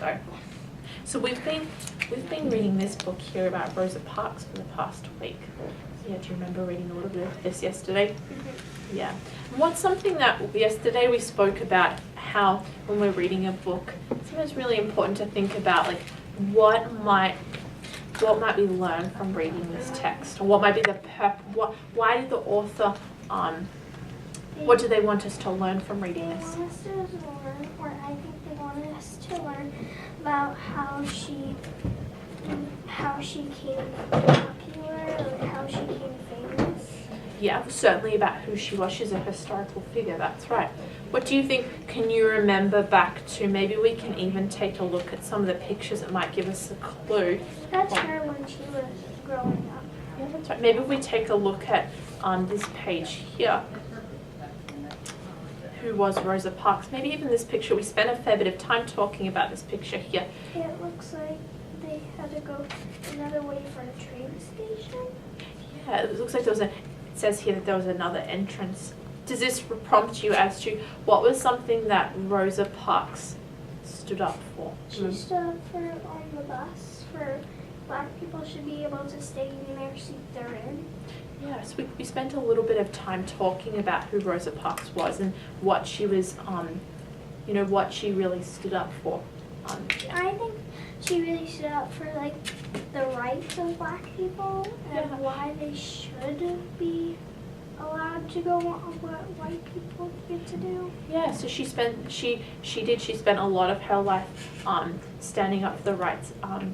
go. So we've been reading this book here about Rosa Parks for the past week. Yeah, do you remember reading a little bit of this yesterday? Mm-hmm. Yeah. And what's something that yesterday we spoke about how when we're reading a book, it's really important to think about like what might we learn from reading this text, or what might be the why did the author what do they want us to learn from reading this? They want us to learn, or I think they wanted us to learn about how she came popular, or how she came famous. Yeah, certainly about who she was. She's a historical figure, that's right. What do you think, can you remember back to, maybe we can even take a look at some of the pictures that might give us a clue. That's her when she was growing up. Yeah, that's right. Maybe if we take a look at this page here. Who was Rosa Parks? Maybe even this picture. We spent a fair bit of time talking about this picture here. It looks like they had to go another way for a train station. Yeah, it looks like there was it says here that there was another entrance. Does this prompt you as to what was something that Rosa Parks stood up for? She stood up for on the bus for Black people should be able to stay in their seat they're in. Yes, we spent a little bit of time talking about who Rosa Parks was and what she was, what she really stood up for. I think she really stood up for like the rights of Black people and why they should be allowed to go on what white people get to do. Yeah, so she spent a lot of her life standing up for the rights of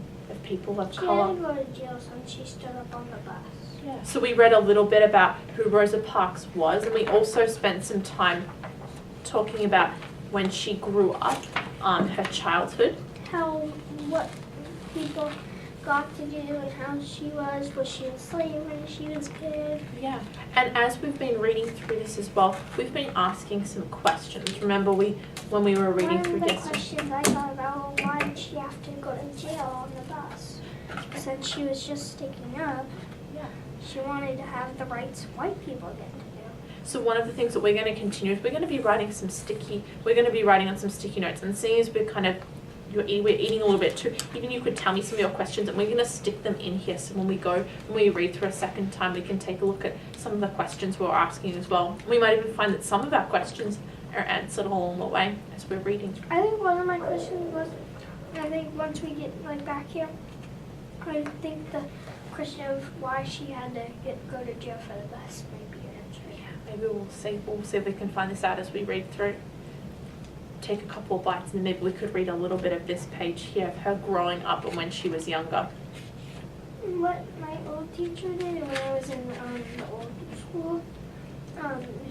people of color. She had to go to jail since she stood up on the bus. Yeah. So we read a little bit about who Rosa Parks was, and we also spent some time talking about when she grew up, her childhood. What people got to do and how she was she a slave when she was a kid? Yeah, and as we've been reading through this as well, we've been asking some questions. Remember when we were reading through this? One of the questions I thought about, why did she have to go to jail on the bus? Since she was just sticking up, she wanted to have the rights white people get to do. So one of the things that we're going to continue is we're going to be writing on some sticky notes, and seeing as we're eating a little bit too, even you could tell me some of your questions and we're going to stick them in here, so when we read through a second time, we can take a look at some of the questions we're asking as well. We might even find that some of our questions are answered along the way as we're reading. I think one of my questions was, I think once we get back here, I think the question of why she had to go to jail for the bus might be answered. Yeah, maybe we'll see if we can find this out as we read through. Take a couple of bites, and maybe we could read a little bit of this page here of her growing up and when she was younger. What my old teacher did when I was in the old school,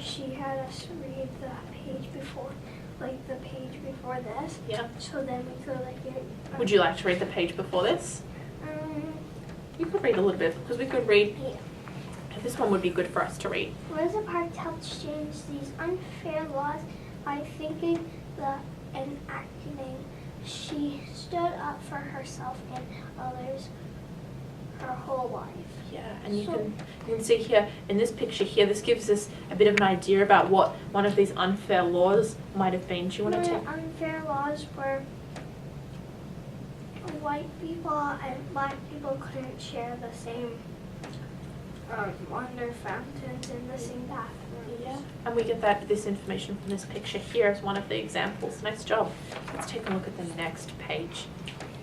she had us read the page before, like the page before this. Yeah. So then we could get. Would you like to read the page before this? You could read a little bit, because we could read. Yeah. This one would be good for us to read. Rosa Parks helped change these unfair laws by thinking and acting. She stood up for herself and others her whole life. Yeah, and you can see here in this picture here, this gives us a bit of an idea about what one of these unfair laws might have been. Do you want to take? Unfair laws were white people and Black people couldn't share the same water fountains in the same bathrooms. Yeah, and we get this information from this picture here as one of the examples. Nice job. Let's take a look at the next page.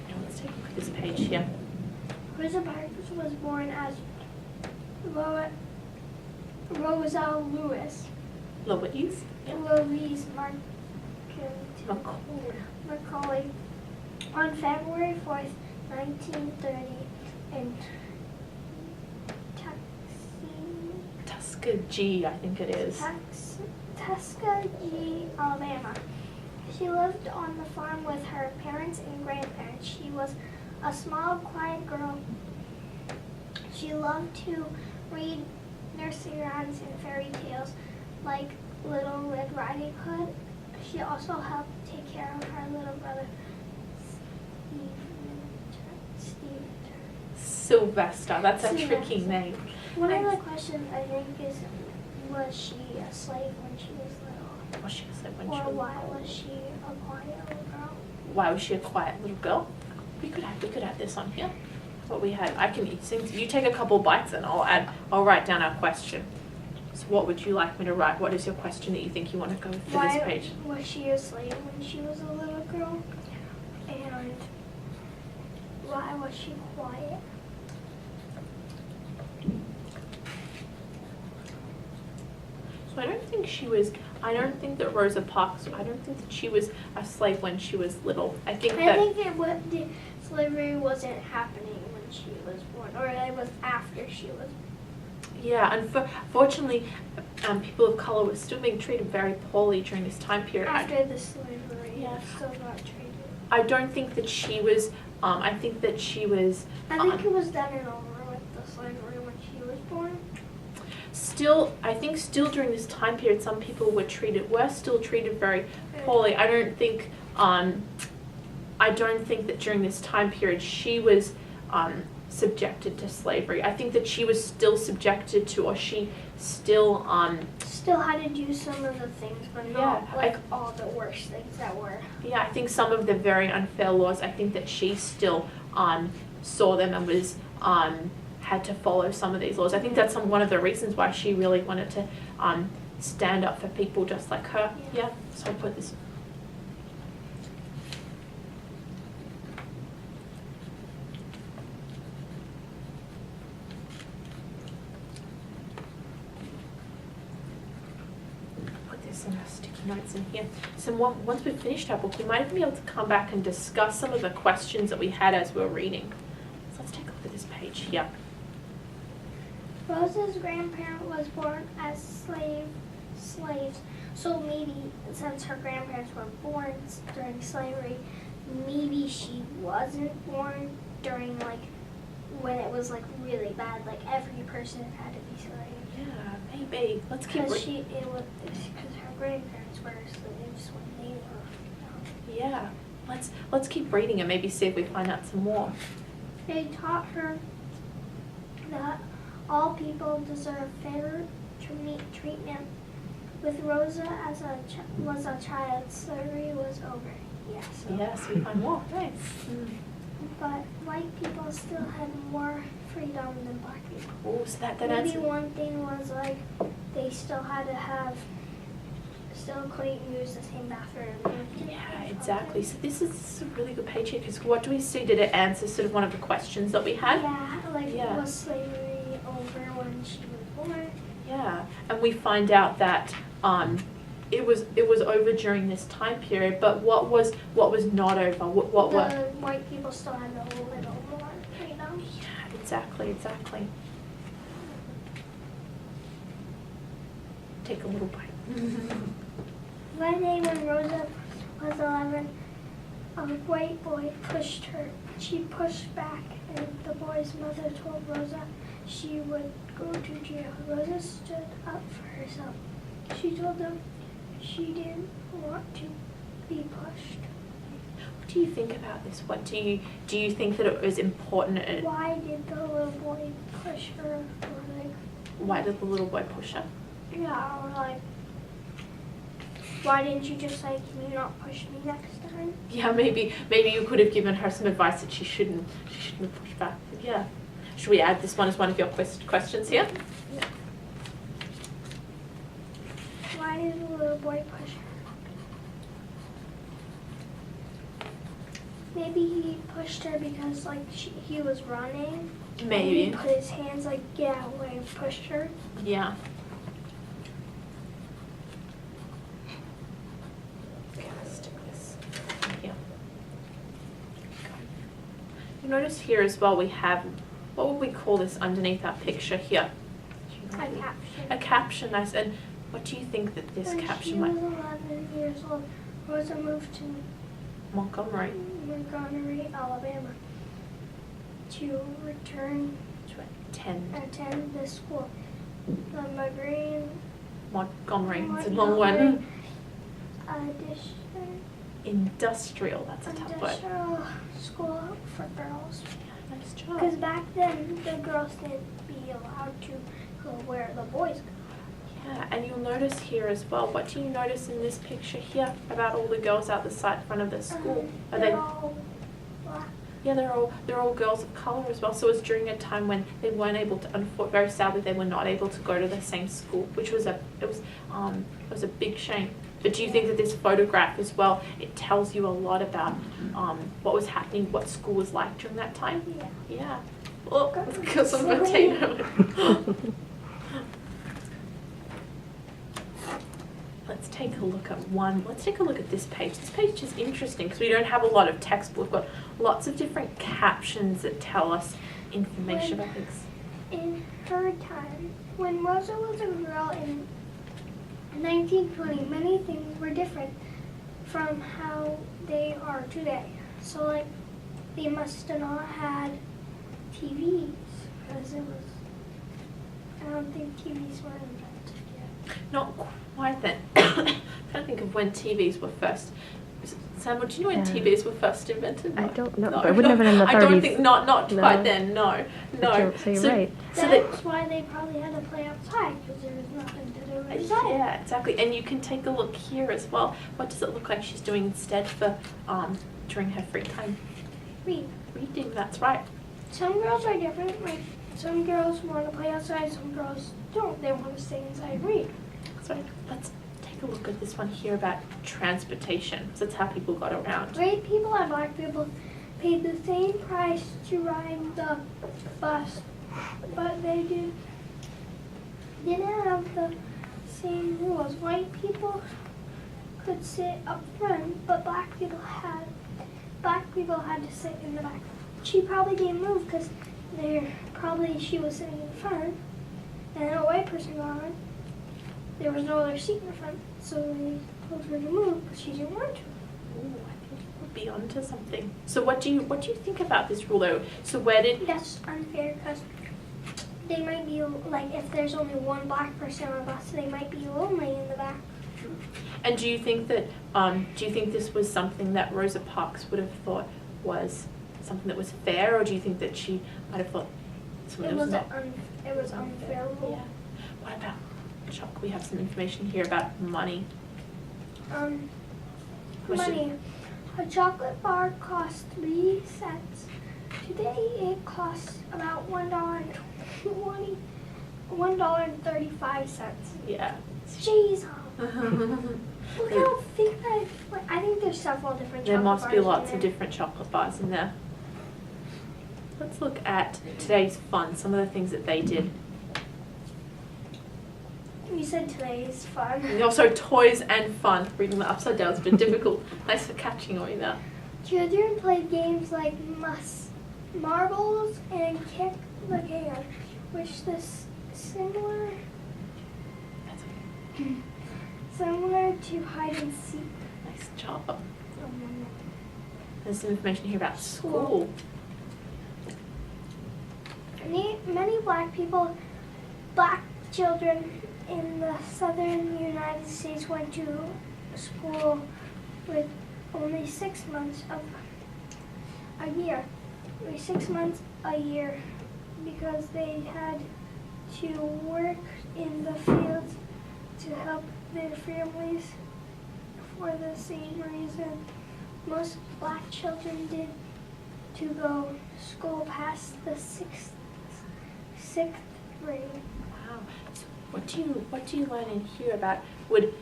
Now let's take a look at this page here. Rosa Parks was born as Rosa Louise. Louise? Yeah. Louise Macaulay on February 4th, 1930 in Tuskegee, I think it is. Tuskegee, Alabama. She lived on the farm with her parents and grandparents. She was a small, quiet girl. She loved to read nursery rhymes and fairy tales like Little Red Riding Hood. She also helped take care of her little brother, Sylvester. That's a tricky name. One of the questions I think is, was she a slave when she was little? Was she a slave when she was little? Or why was she a quiet little girl? why was she a quiet little girl? We could add this on here. What we had, I can you take a couple bites and I'll write down our question. So what would you like me to write? What is your question that you think you want to go for this page? Why was she a slave when she was a little girl? And why was she quiet? So I don't think that Rosa Parks, I don't think that she was a slave when she was little. I think the slavery wasn't happening when she was born, or it was after she was born. Yeah, unfortunately, people of color were still being treated very poorly during this time period. After the slavery, yeah. still got treated. I don't think that she was, I think that she was... I think it was done and over with the slavery when she was born. I think still during this time period, some people were still treated very poorly. I don't think that during this time period she was subjected to slavery. I think that she was still subjected to, or she still had to do some of the things, but not all the worst things that were. Yeah, I think some of the very unfair laws, I think that she still saw them and was had to follow some of these laws. I think that's one of the reasons why she really wanted to stand up for people just like her. Yeah, so I'll put this. Some sticky notes in here. So once we've finished our book, we might even be able to come back and discuss some of the questions that we had as we were reading. So let's take a look at this page here. Rosa's grandparent was born as slaves, so maybe since her grandparents were born during slavery, maybe she wasn't born during when it was really bad, every person had to be slave. Yeah, maybe. Let's keep reading. Because her grandparents were slaves when they were young. Yeah, let's keep reading and maybe see if we find out some more. They taught her that all people deserve fair treatment. With Rosa was a child, slavery was over. Yes. Yes, we find more. Nice. But white people still had more freedom than black people. Oh, so that Maybe answer. one thing was they still had to couldn't use the same bathroom. Yeah, exactly. So this is a really good page here because what do we see? Did it answer sort of one of the questions that we had? Yeah, was slavery over when she was born? Yeah, and we find out that it was over during this time period. But what was not over? The white people still had a little more freedom. Yeah, exactly. Take a little bite. One day when Rosa was 11, a white boy pushed her. She pushed back, and the boy's mother told Rosa she would go to jail. Rosa stood up for herself. She told them she didn't want to be pushed. What do you think about this? What do you think that it was important? Why did the little boy push her? Why did the little boy push her? Yeah, or why didn't you just can you not push me next time? Yeah, maybe you could have given her some advice that she shouldn't have pushed back. But yeah. Should we add this one as one of your questions here? Yeah. Why did the little boy push her? Maybe he pushed her because he was running. Maybe. And he put his hands when he pushed her. Yeah. You notice here as well we have, what would we call this underneath our picture here? A caption. A caption, nice. And what do you think that this caption might? When she was 11 years old, Rosa moved to Montgomery, Alabama, to return to attend the school. The Montgomery, it's a long one. Industrial, that's a tough word. Industrial school for girls. Yeah, nice job. Because back then, the girls didn't be allowed to go where the boys go. Yeah, and you'll notice here as well, what do you notice in this picture here about all the girls out the side front of the school? Are They're they? all black. Yeah, they're all girls of colour as well. So it was during a time when they weren't able to, very sadly, they were not able to go to the same school, which was a big shame. But do you think that this photograph as well, it tells you a lot about what was happening, what school was like during that time? Yeah. Yeah. Oh, let's kill some potato. Let's take a look at let's take a look at this page. This page is interesting because we don't have a lot of text, but we've got lots of different captions that tell us information about things. In her time, when Rosa was a girl in 1920, many things were different from how they are today. So, like, they must have not had TVs, because I don't think TVs were invented yet. Not quite then. I'm trying to think of when TVs were first. Samuel, do you know when TVs were first invented? I don't know. No, I wouldn't have been in the 30s. I don't think, not No. quite then, no. So you're right. So That's why they probably had to play outside, because there was nothing to do inside. yeah, exactly. And you can take a look here as well. What does it look like she's doing instead for during her free time? Read. Reading, that's right. Some girls are different. Like, some girls want to play outside, some girls don't. They want to stay inside and read. So let's take a look at this one here about transportation. So that's how people got around. White people and black people paid the same price to ride the bus, but they didn't have the same rules. White people could sit up front, but black people had to sit in the back. She probably didn't move because she was sitting in front, and a white person got on. There was no other seat in the front, so they told her to move because she didn't want to. Ooh, I think we'll be onto something. So what do you think about this rule though? So That's unfair because they might be, like, if there's only one black person on a bus, they might be lonely in the back. And do you think that this was something that Rosa Parks would have thought was something that was fair, or do you think that she might have thought something that was not? It was unfair rule. Yeah. What about Chuck? We have some information here about money. Money. A chocolate bar costs 3 cents. Today it costs about $1.35. Yeah. Jeez. Look how thick that is. I think there's several different chocolate bars. There must be lots of different chocolate bars in there. Let's look at today's fun, some of the things that they did. You said today's fun. And also toys and fun. Reading that upside down has been difficult. Thanks for catching on that. Children played games like marbles and kick the can, which is similar to hide and seek. Nice job. There's some information here about school. Many black children in the southern United States went to school with only 6 months a year. 6 months a year because they had to work in the fields to help their families. For the same reason most black children did to go to school past the sixth grade. Wow. So what do you learn in here about would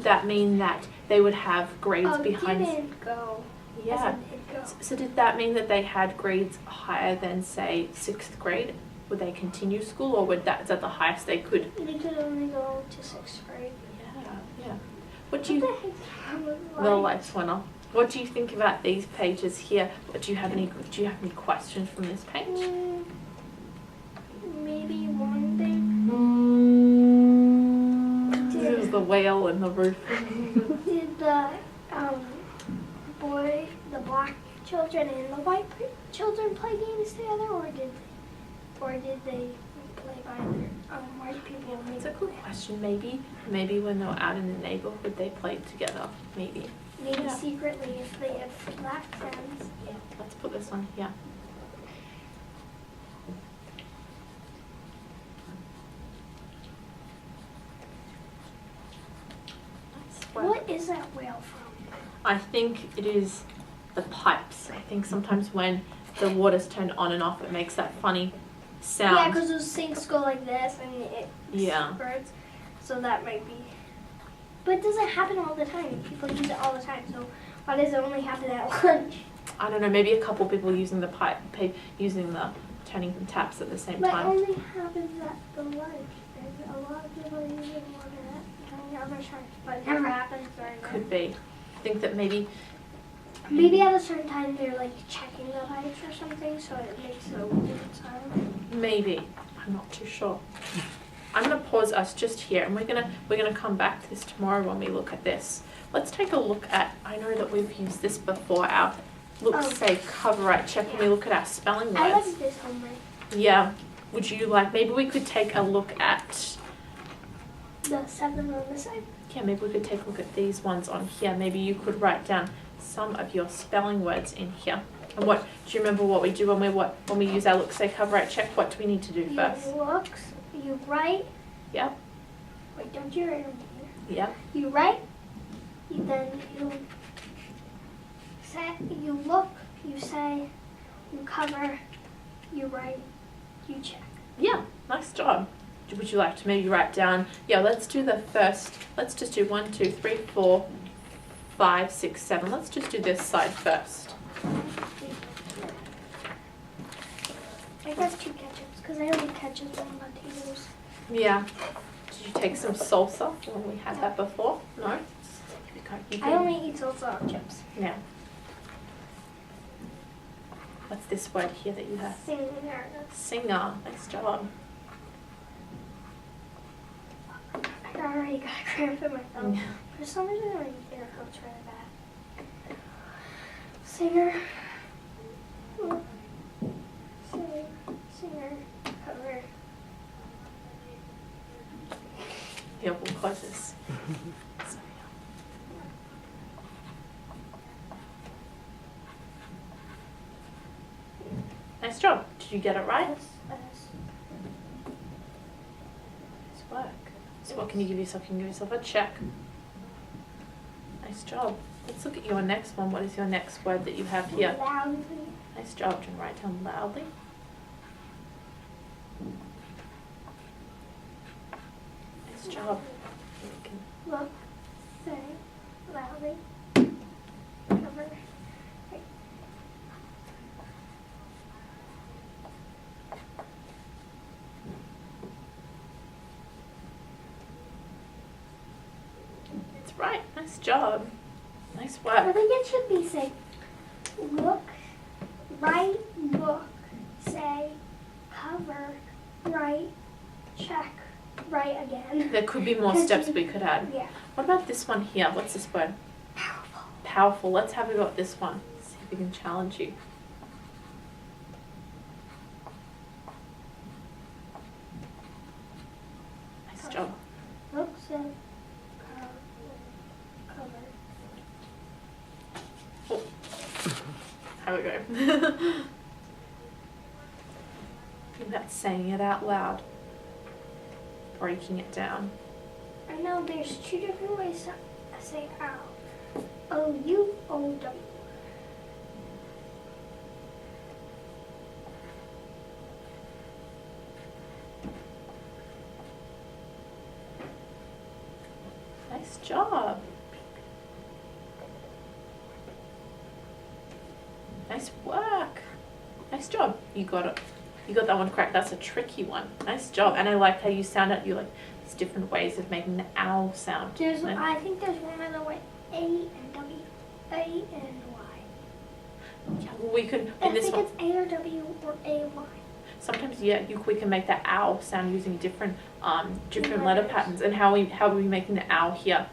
that mean that they would have grades behind? Didn't go. Yeah. Did go. So did that mean that they had grades higher than, say, 6th grade? Would they continue school, or is that the highest they could? They could only go to 6th grade. Yeah. What do you? Well, life's winner. What do you think about these pages here? Do you have any questions from this page? Maybe one thing. It was the whale in the roof. Did the black children and the white children play games together, or did they play by their white people? That's a good question. Maybe when they were out in the neighborhood, they played together. Maybe Secretly, if they have black friends. Yeah. Let's put this on here. whale from? I think it is the pipes. I think sometimes when the water's turned on and off, it makes that funny sound. Yeah, because those sinks go like this and it spurts. So that might be. But it doesn't happen all the time. People use it all the time. So why does it only happen at lunch? I don't know. Maybe a couple people using the using the turning the taps at the same But time. it only happens at the lunch. There's a lot of people using water during the other times, but it never happens during that. Could be. I think that maybe Maybe at a certain time they're like checking the pipes or something, so it makes a weird sound. Maybe. I'm not too sure. I'm gonna pause us just here, and we're gonna come back to this tomorrow when we look at this. Let's take a look at. I know that we've used this before. Our say cover right check when we look at our spelling words. I like this homework. Yeah. Would you like? Maybe we could take a look at. The 7 on the side. Yeah, maybe we could take a look at these ones on here. Maybe you could write down some of your spelling words in here. And what do you remember what we do when we use our look, say, cover, write, check? What do we need to do first? You write. Yep. Wait, don't you write them here? Yep. You write. Then you say. You look. You say. You cover. You write. You check. Yeah. Nice job. Would you like to maybe write down? Yeah. Let's do the first. Let's just do 1, 2, 3, 4, 5, 6, 7. Let's just do this side first. I got 2 ketchups because I only ketchup on potatoes. Yeah. Did you take some salsa when we had that before? No? You I only eat salsa on chips. Yeah. What's this word here that you have? Singer. Singer. Nice job. I already got a cramp in my thumb. Yeah. For some reason, my ear hurts really bad. Singer. Singer. Cover. Here, we'll close this. Nice job. Did you get it right? Yes. Nice work. So what can you give yourself? You can give yourself a check. Nice job. Let's look at your next one. What is your next word that you have here? Loudly. Nice job. Do you write down loudly? Nice job. Look. Say. Loudly. Cover. Right. That's right. Nice job. Nice I work. think it should be say, look, write, look, say, cover, write, check, write again. There could be more steps we could add. Yeah. What about this one here? What's this word? Powerful. Powerful. Let's have a go at this one. See if we can challenge you. Nice job. Look, say, cover. Oh. How we go? think that's saying it out loud. Breaking it down. I know there's 2 different ways to say ow. O-U-O-W. Nice job. Nice work. Nice job. You got it. You got that one correct. That's a tricky one. Nice job. And I like how you sound it. You like there's different ways of making the owl sound. There's, I think there's one other way. A and W. A and Y. Yeah, well, we could I in this think one. it's A or W or A Y. Sometimes, yeah, we can make that owl sound using different different letter Letters. patterns. And how are we making the owl here?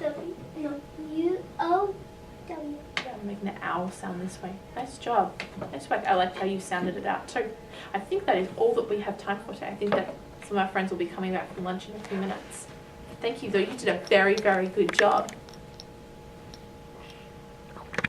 W. No. U-O-W. Yeah, we're making the owl sound this way. Nice job. Nice work. I like how you sounded it out too. I think that is all that we have time for today. I think that some of our friends will be coming back from lunch in a few minutes. Thank you, though. You did a very, very good job.